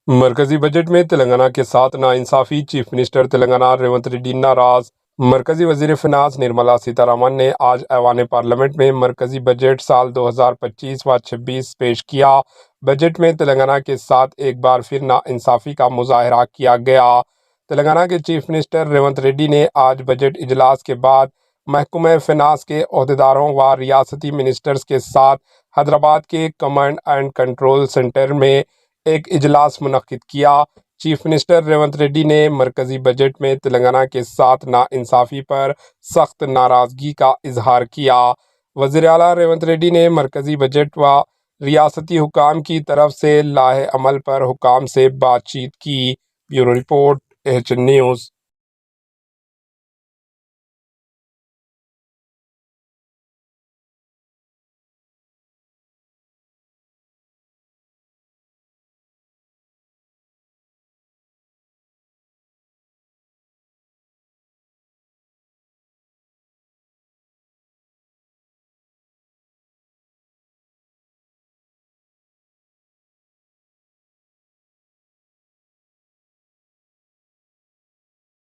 مرکزی بجٹ میں تلنگانہ کے ساتھ ناانصافی، چیف منسٹر تلنگانہ ریونت ریڈی ناراض۔ مرکزی وزیر فینانس نرملا سیتارمن نے آج ایوان پارلیمنٹ میں مرکزی بجٹ سال 2025-26 پیش کیا۔ بجٹ میں تلنگانہ کے ساتھ ایک بار پھر ناانصافی کا مظاہرہ کیا گیا۔ تلنگانہ کے چیف منسٹر ریونت ریڈی نے آج بجٹ اجلاس کے بعد محکمہ فینانس کے عہدیداروں و ریاستی منسٹرز کے ساتھ حیدرآباد کے کمانڈ اینڈ کنٹرول سینٹر میں ایک اجلاس منعقد کیا۔ چیف منسٹر ریونت ریڈی نے مرکزی بجٹ میں تلنگانہ کے ساتھ ناانصافی پر سخت ناراضگی کا اظہار کیا۔ وزیر اعلیٰ ریونت ریڈی نے مرکزی بجٹ و ریاستی حکام کی طرف سے لائحہ عمل پر حکام سے بات چیت کی۔ Bureau report, AHN news.